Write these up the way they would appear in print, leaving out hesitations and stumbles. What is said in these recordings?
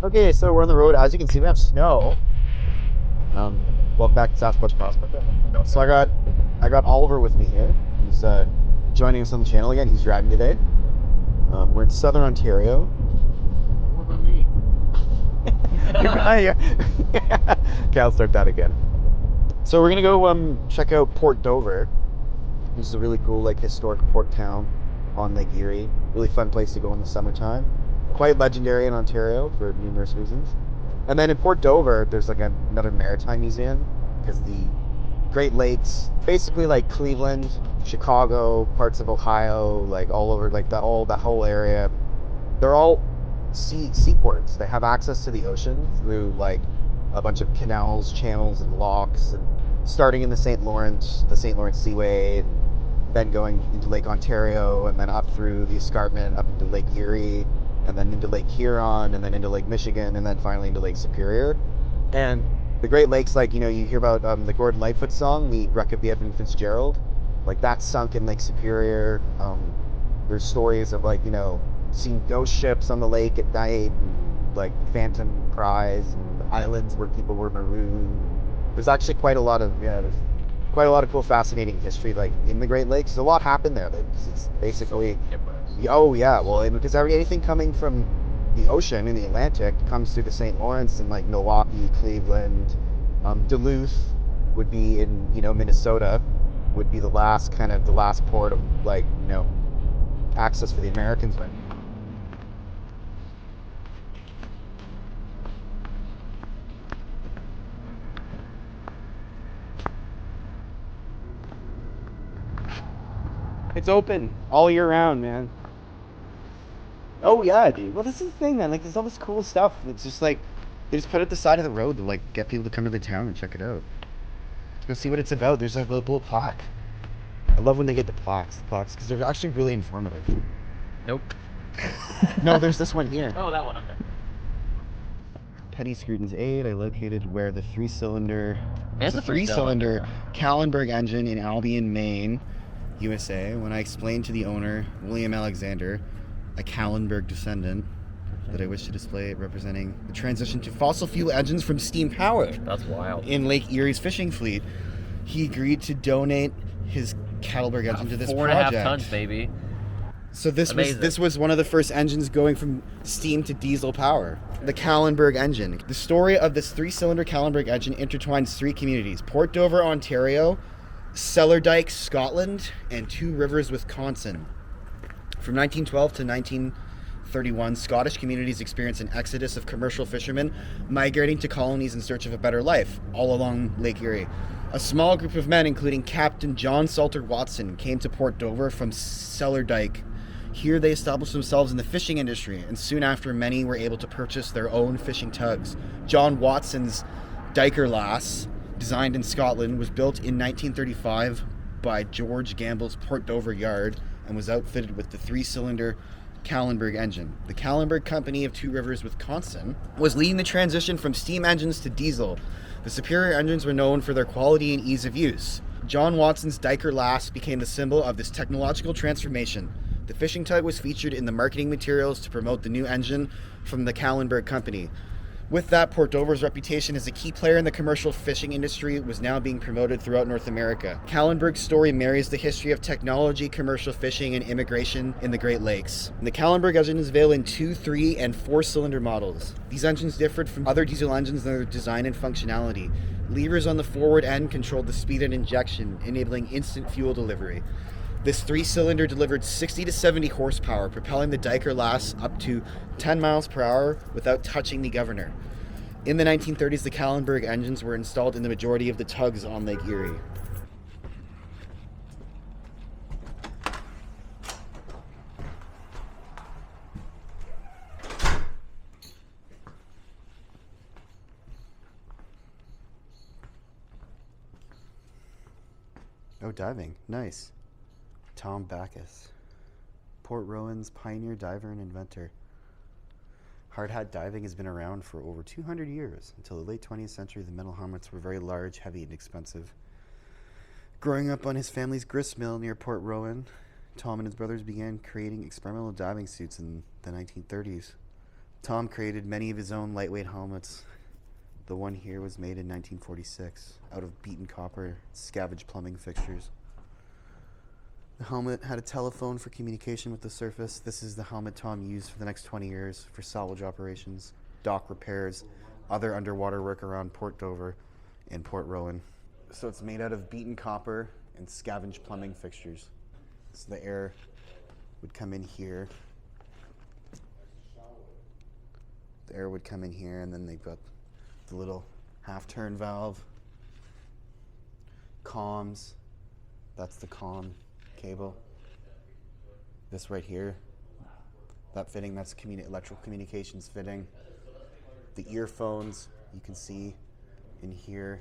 Okay, so we're on the road. As you can see, we have snow. Welcome back to Sasquatch Prospect. So I got Oliver with me here. He's joining us on the channel again. He's driving today. We're in Southern Ontario. What about me? Okay, I'll start that again. So we're gonna go check out Port Dover. This is a really cool, like, historic port town on Lake Erie. Really fun place to go in the summertime. Quite legendary in Ontario for numerous reasons. And then in Port Dover, there's like another maritime museum because the Great Lakes, basically like Cleveland, Chicago, parts of Ohio, like all over, like that whole area, they're all seaports. They have access to the ocean through like a bunch of canals, channels, and locks, and starting in the St. Lawrence Seaway, and then going into Lake Ontario, and then up through the escarpment up into Lake Erie, and then into Lake Huron, and then into Lake Michigan, and then finally into Lake Superior. And the Great Lakes, like, you hear about the Gordon Lightfoot song, The Wreck of the Edmund Fitzgerald, like that's sunk in Lake Superior. There's stories of, like, seeing ghost ships on the lake at night, and like phantom cries, and islands where people were marooned. There's actually quite a lot of cool, fascinating history, like in the Great Lakes. There's a lot happened there. It's basically, oh yeah, well, because anything coming from the ocean in the Atlantic comes through the St. Lawrence, and like Milwaukee, Cleveland, Duluth would be in Minnesota, would be the last port of, like, access for the Americans. But it's open all year round, man. Oh yeah, dude. Well, this is the thing, man. Like, there's all this cool stuff. It's just like they just put it at the side of the road to like get people to come to the town and check it out. Let's go see what it's about. There's like a little plaque. I love when they get the plaques, because they're actually really informative. Nope. No, there's this one here. Oh, that one. Okay. Petty Scruton's aid. I located where the three-cylinder. It's a three-cylinder Callenberg engine in Albion, Maine, USA. When I explained to the owner, William Alexander, a Callenberg descendant, that I wish to display representing the transition to fossil fuel engines from steam power. That's wild. In Lake Erie's fishing fleet, he agreed to donate his Callenberg engine to this project. 4.5 tons, baby. So this was one of the first engines going from steam to diesel power. The Callenberg engine. The story of this three-cylinder Callenberg engine intertwines three communities: Port Dover, Ontario; Cellardyke, Scotland; and Two Rivers, Wisconsin. From 1912 to 1931, Scottish communities experienced an exodus of commercial fishermen migrating to colonies in search of a better life, all along Lake Erie. A small group of men, including Captain John Salter Watson, came to Port Dover from Cellardyke. Here they established themselves in the fishing industry, and soon after, many were able to purchase their own fishing tugs. John Watson's Diker Lass, designed in Scotland, was built in 1935 by George Gamble's Port Dover yard and was outfitted with the three-cylinder Callenberg engine. The Callenberg Company of Two Rivers, Wisconsin, was leading the transition from steam engines to diesel. The Superior engines were known for their quality and ease of use. John Watson's Diker Lass became the symbol of this technological transformation. The fishing tug was featured in the marketing materials to promote the new engine from the Callenberg Company. With that, Port Dover's reputation as a key player in the commercial fishing industry was now being promoted throughout North America. Callenberg's story marries the history of technology, commercial fishing, and immigration in the Great Lakes. The Callenberg engine is available in 2, 3, and 4-cylinder models. These engines differed from other diesel engines in their design and functionality. Levers on the forward end controlled the speed and injection, enabling instant fuel delivery. This three-cylinder delivered 60 to 70 horsepower, propelling the Diker Lass up to 10 miles per hour without touching the governor. In the 1930s, the Callenberg engines were installed in the majority of the tugs on Lake Erie. Oh, diving. Nice. Tom Backus, Port Rowan's pioneer diver and inventor. Hard hat diving has been around for over 200 years. Until the late 20th century, the metal helmets were very large, heavy, and expensive. Growing up on his family's grist mill near Port Rowan, Tom and his brothers began creating experimental diving suits in the 1930s. Tom created many of his own lightweight helmets. The one here was made in 1946 out of beaten copper scavenged plumbing fixtures. The helmet had a telephone for communication with the surface. This is the helmet Tom used for the next 20 years for salvage operations, dock repairs, other underwater work around Port Dover and Port Rowan. So it's made out of beaten copper and scavenged plumbing fixtures. So the air would come in here. The air would come in here, and then they've got the little half-turn valve. Comms. That's the comm cable. This right here, that fitting, that's electrical communications fitting. The earphones, you can see in here,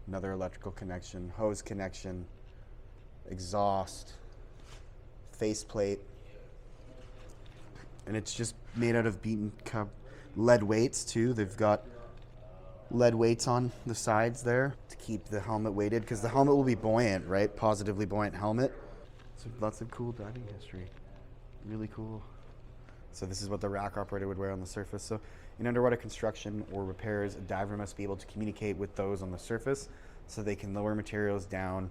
another electrical connection, hose connection, exhaust, faceplate, and it's just made out of beaten lead weights too. They've got lead weights on the sides there to keep the helmet weighted, because the helmet will be buoyant, right? Positively buoyant helmet. So lots of cool diving history. Really cool. So this is what the rack operator would wear on the surface. So in underwater construction or repairs, a diver must be able to communicate with those on the surface so they can lower materials down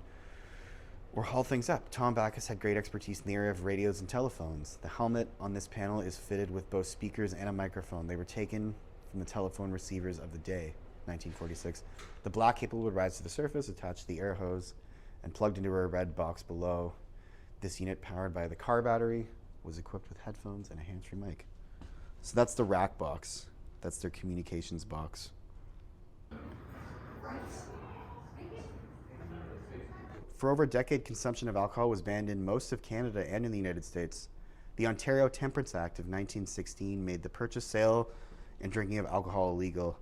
or haul things up. Tom Backus had great expertise in the area of radios and telephones. The helmet on this panel is fitted with both speakers and a microphone. They were taken from the telephone receivers of the day, 1946. The black cable would rise to the surface, attached to the air hose, and plugged into a red box below. This unit, powered by the car battery, was equipped with headphones and a hands-free mic. So that's the rack box. That's their communications box. For over a decade, consumption of alcohol was banned in most of Canada and in the United States. The Ontario Temperance Act of 1916 made the purchase, sale, and drinking of alcohol illegal,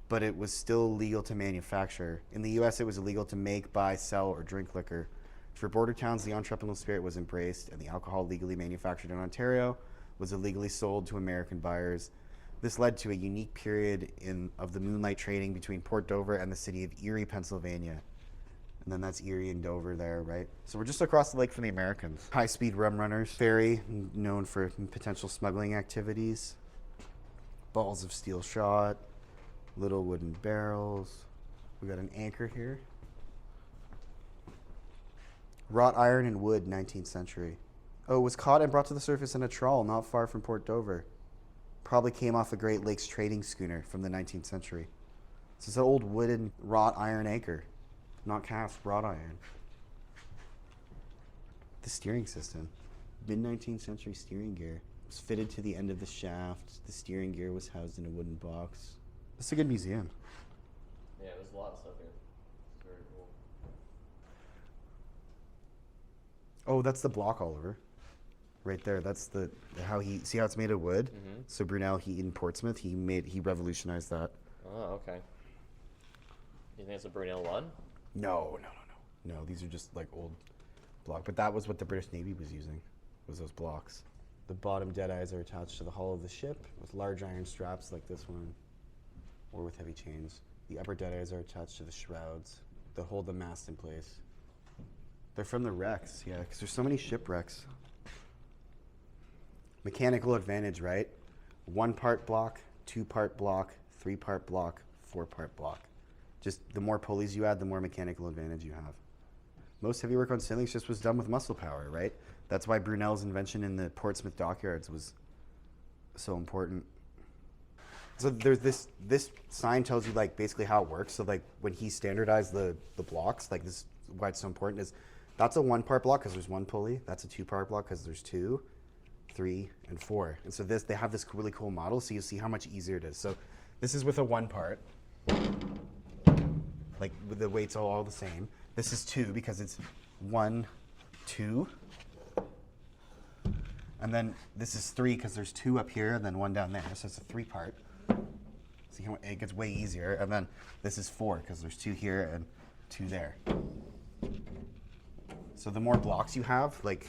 but it was still legal to manufacture. In the US, it was illegal to make, buy, sell, or drink liquor. For border towns, the entrepreneurial spirit was embraced, and the alcohol legally manufactured in Ontario was illegally sold to American buyers. This led to a unique period of the moonlight trading between Port Dover and the city of Erie, Pennsylvania. And then that's Erie and Dover there, right? So we're just across the lake from the Americans. High-speed rum runners. Ferry, known for potential smuggling activities. Balls of steel shot. Little wooden barrels. We got an anchor here. Wrought iron and wood, 19th century. Oh, it was caught and brought to the surface in a trawl not far from Port Dover. Probably came off a Great Lakes trading schooner from the 19th century. So it's an old wooden wrought iron anchor. Not cast, wrought iron. The steering system. Mid-19th century steering gear. It was fitted to the end of the shaft. The steering gear was housed in a wooden box. It's a good museum. Yeah, there's a lot of stuff here. It's very cool. Oh, that's the block, Oliver. Right there. That's how he, see how it's made of wood? Mm-hmm. So Brunell, he in Portsmouth, he revolutionized that. Oh, okay. You think it's a Brunel one? No. These are just like old block. But that was what the British Navy was using, was those blocks. The bottom dead eyes are attached to the hull of the ship with large iron straps like this one, or with heavy chains. The upper dead eyes are attached to the shrouds that hold the mast in place. They're from the wrecks, yeah, because there's so many shipwrecks. Mechanical advantage, right? 1-part block, 2-part block, 3-part block, 4-part block. Just the more pulleys you add, the more mechanical advantage you have. Most heavy work on sailing ships was done with muscle power, right? That's why Brunel's invention in the Portsmouth dockyards was so important. So there's this sign tells you like basically how it works. So like when he standardized the blocks, like this is why it's so important is that's a 1-part block because there's 1 pulley. That's a 2-part block because there's 2, 3, and 4. And so they have this really cool model, so you see how much easier it is. So this is with a 1-part. Like with the weights all the same. This is 2 because it's 1, 2. And then this is 3 because there's 2 up here and then 1 down there. So it's a 3-part. See how it gets way easier. And then this is 4 because there's 2 here and 2 there. So the more blocks you have, like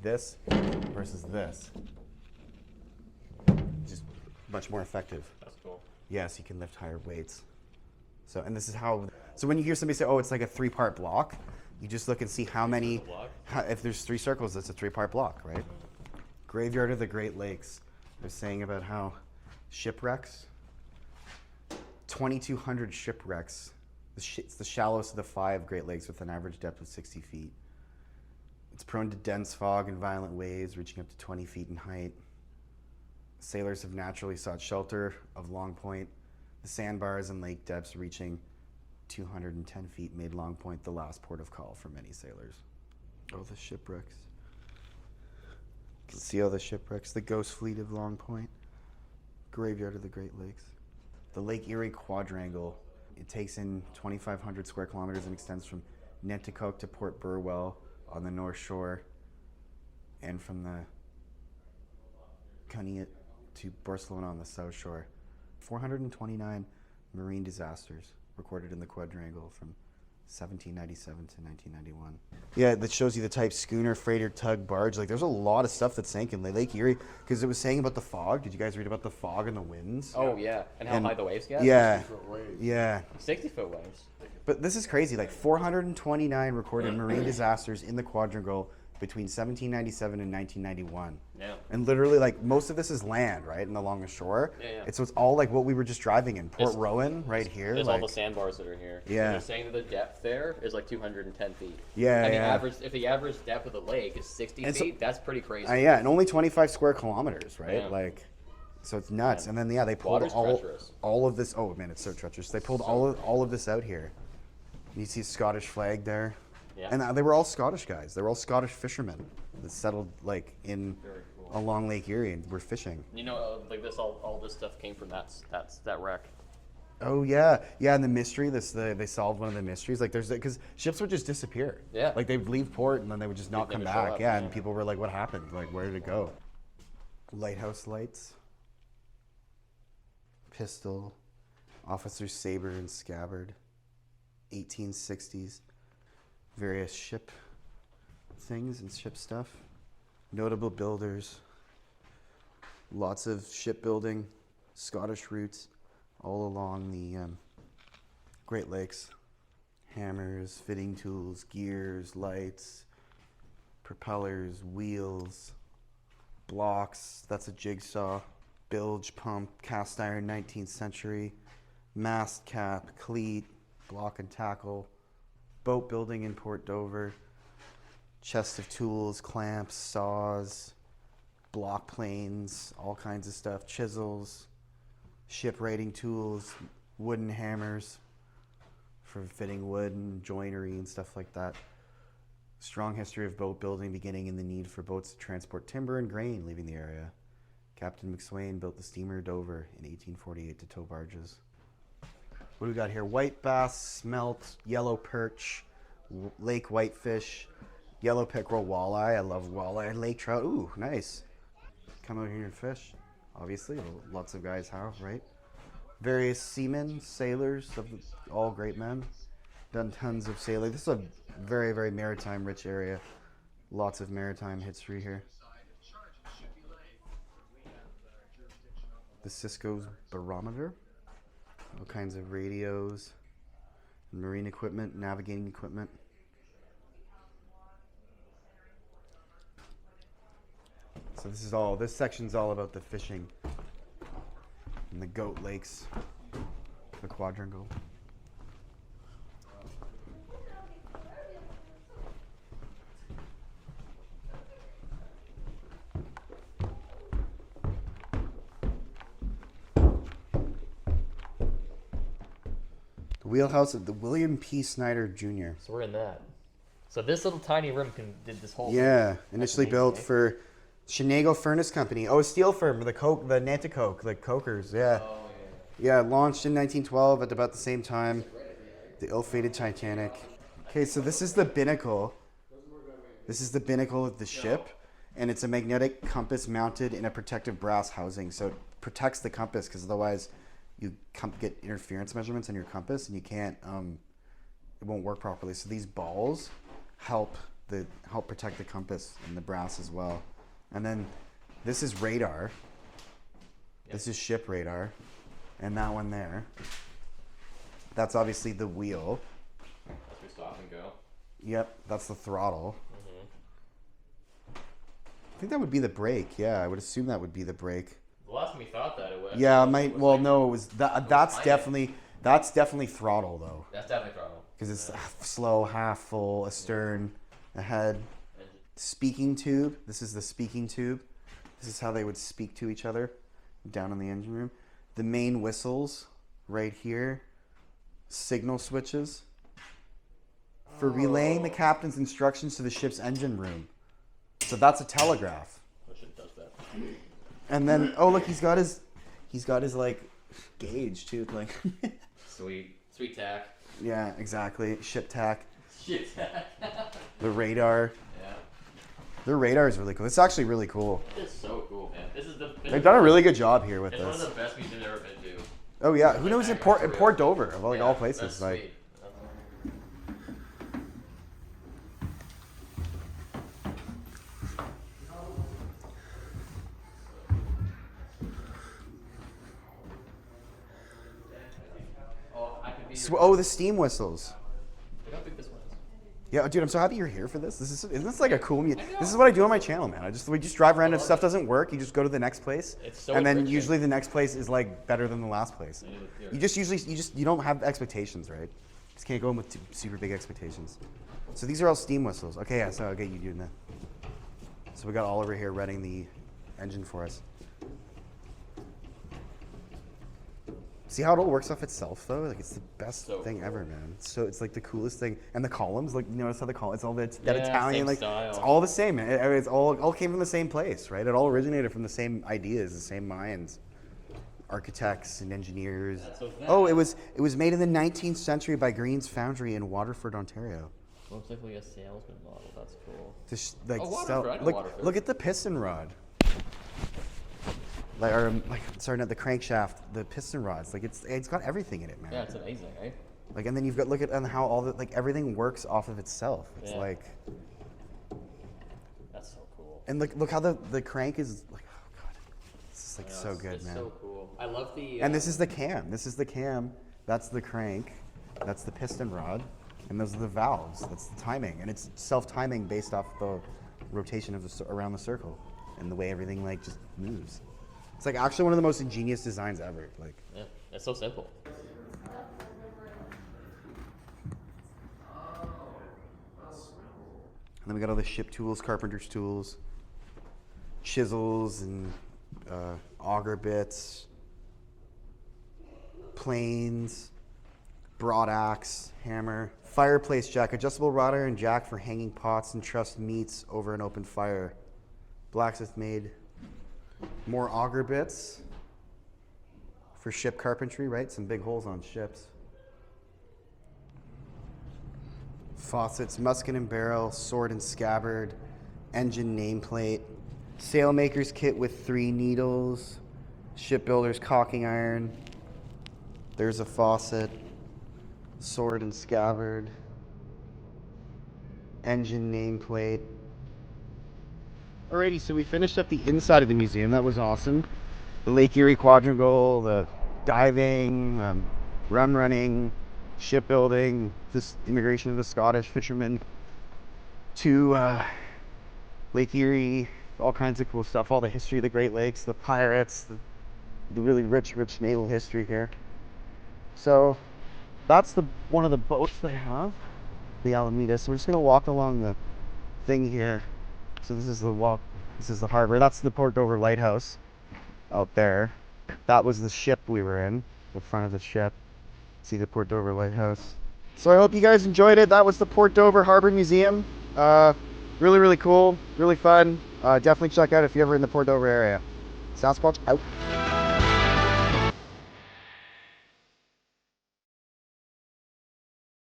this versus this, just much more effective. That's cool. Yes, you can lift higher weights. So, and this is how, so when you hear somebody say, oh, it's like a 3-part block, you just look and see how many, if there's 3 circles, that's a 3-part block, right? Graveyard of the Great Lakes. They're saying about how Shipwrecks. 2,200 shipwrecks. It's the shallowest of the 5 Great Lakes with an average depth of 60 feet. It's prone to dense fog and violent waves reaching up to 20 feet in height. Sailors have naturally sought shelter of Long Point. The sandbars and lake depths reaching 210 feet made Long Point the last port of call for many sailors. Oh, the shipwrecks. You can see all the shipwrecks. The ghost fleet of Long Point. Graveyard of the Great Lakes. The Lake Erie Quadrangle. It takes in 2,500 square kilometers and extends from Nanticoke to Port Burwell on the north shore, and from the Cunniat to Barcelona on the south shore. 429 marine disasters recorded in the quadrangle from 1797 to 1991. Yeah, that shows you the type: schooner, freighter, tug, barge. Like, there's a lot of stuff that sank in Lake Erie, because it was saying about the fog. Did you guys read about the fog and the winds? Oh, yeah. And how high the waves get? Yeah. 60-foot waves. Yeah. 60-foot waves. But this is crazy. Like, 429 recorded marine disasters in the quadrangle between 1797 and 1991. Yeah. And literally, like, most of this is land, right, and along the shore. Yeah. So it's all like what we were just driving in. Port Rowan, right here. There's like, all the sandbars that are here. Yeah. And they're saying that the depth there is like 210 feet. Yeah, And yeah. if the average depth of the lake is 60 And so- feet, that's pretty crazy. yeah, and only 25 square kilometers, right? Yeah. Like, so it's nuts. Yeah. And then, yeah, they pulled Water's treacherous. all of this. Oh, man, it's so treacherous. They pulled all of this out here. You see a Scottish flag there. Yeah. And they were all Scottish guys. They were all Scottish fishermen that settled, like, in Very cool. along Lake Erie and were fishing. You know, like this, all this stuff came from that wreck. Oh yeah, yeah. And the mystery, they solved one of the mysteries. Like, because ships would just disappear. Yeah. Like, they'd leave port and then they would just not They'd come never show back. up, Yeah, yeah. and people were like, "What happened? Like, where did it go?" Lighthouse lights, pistol, officer's saber and scabbard, 1860s, various ship things and ship stuff, notable builders, lots of shipbuilding, Scottish roots all along the Great Lakes. Hammers, fitting tools, gears, lights, propellers, wheels, blocks, that's a jigsaw, bilge pump, cast iron 19th century, mast cap, cleat, block and tackle, boat building in Port Dover, chest of tools, clamps, saws, block planes, all kinds of stuff, chisels, shipwrighting tools, wooden hammers for fitting wood and joinery and stuff like that. Strong history of boat building, beginning in the need for boats to transport timber and grain leaving the area. Captain McSwain built the steamer Dover in 1848 to tow barges. What do we got here? White bass, smelt, yellow perch, lake whitefish, yellow pickerel, walleye. I love walleye. Lake trout. Ooh, nice. Come out here and fish. Obviously, lots of guys have, right? Various seamen, sailors, all great men. Done tons of sailing. This is a very, very maritime rich area. Lots of maritime history here. The Cisco's barometer. All kinds of radios, marine equipment, navigating equipment. So this section's all about the fishing in the Goat Lakes, the quadrangle. The Wheelhouse of the William P. Snyder Jr. So we're in that. So this little tiny room did this whole Yeah, thing. initially That's built amazing, for Shenago Furnace Company. Oh, a steel firm, the Nanticoke, the cokers, yeah. Oh, Yeah, launched in 1912 at about the same time. The ill-fated Titanic. Okay, so this is the binnacle. This is the binnacle of the ship, and it's a magnetic compass mounted in a protective brass housing. So it protects the compass, because otherwise you get interference measurements on your compass, and you can't. It won't work properly. So these balls help protect the compass and the brass as well. And then this is radar. Yep. This is ship radar. And that one there, that's obviously the wheel. As we stop and go. Yep, that's the throttle. Mm-hmm. I think that would be the brake. Yeah, I would assume that would be the brake. The last time we thought that it was. Yeah, well, no, it was that. That's definitely throttle though. That's definitely throttle. Because it's slow, half full, astern, ahead. Speaking tube. This is the speaking tube. This is how they would speak to each other down in the engine room. The main whistles right here. Signal switches for relaying the captain's instructions to the ship's engine room. So that's a telegraph. I should touch that. And then, oh look, he's got his like gauge too, like. Sweet tack. Yeah, exactly. Ship tack. Ship tack. The radar. Yeah. The radar is really cool. It's actually really cool. It's so cool, man. They've done a really good job here with this. It's one of the best museums I've ever been to. Oh yeah, who knows in Port Dover of like all places That's like. sweet. Oh, the steam whistles. Look how big this one is. Yeah, dude, I'm so happy you're here for this. Isn't this like a cool This is what I do on my channel, man. We just drive around. If stuff doesn't work, you just go to the next place. It's so and then enriching. usually the next place is like better than the last place. You don't have expectations, right? Just can't go in with super big expectations. So these are all steam whistles. Okay, yeah, so I'll get you doing that. So we got Oliver here running the engine for us. See how it all works off itself though? Like it's the best thing ever, man. So it's like the coolest thing. And the columns, like you notice how the columns, it's all that Italian, like style. It's all the same, man. It's all came from the same place, right? It all originated from the same ideas, the same minds, architects and engineers. Oh, it was made in the 19th century by Green's Foundry in Waterford, Ontario. Looks like a salesman model. That's cool. Look at the piston rod. Not the crankshaft, the piston rods. Like it's got everything in it, man. Yeah, it's amazing, right? Like, and then you've got look at how all the everything works off of itself. It's like. That's so cool. And look how the crank is like. Oh god, this is like so good, it's man. So cool. I love the. And this is the cam. This is the cam. That's the crank. That's the piston rod. And those are the valves. That's the timing, and it's self-timing based off the rotation of around the circle, and the way everything like just moves. It's like actually one of the most ingenious designs ever. Like, yeah, it's so simple. And then we got all the ship tools, carpenter's tools, chisels and auger bits, planes, broad axe, hammer, fireplace jack, adjustable rudder and jack for hanging pots and trussed meats over an open fire. Blacksmith made more auger bits for ship carpentry, right? Some big holes on ships. Faucets, musket and barrel, sword and scabbard, engine nameplate, sailmaker's kit with 3 needles, shipbuilder's caulking iron. There's a faucet, sword and scabbard, engine nameplate. Alrighty, so we finished up the inside of the museum. That was awesome. The Lake Erie Quadrangle, the diving, rum running, shipbuilding, this immigration of the Scottish fishermen to Lake Erie, all kinds of cool stuff, all the history of the Great Lakes, the pirates, the really rich naval history here. So that's one of the boats they have, the Alameda. So we're just gonna walk along the thing here. So this is the harbor. That's the Port Dover Lighthouse out there. That was the ship we were in, the front of the ship. See the Port Dover Lighthouse. So I hope you guys enjoyed it. That was the Port Dover Harbor Museum. Really, really cool, really fun. Definitely check out if you're ever in the Port Dover area. Sasquatch out.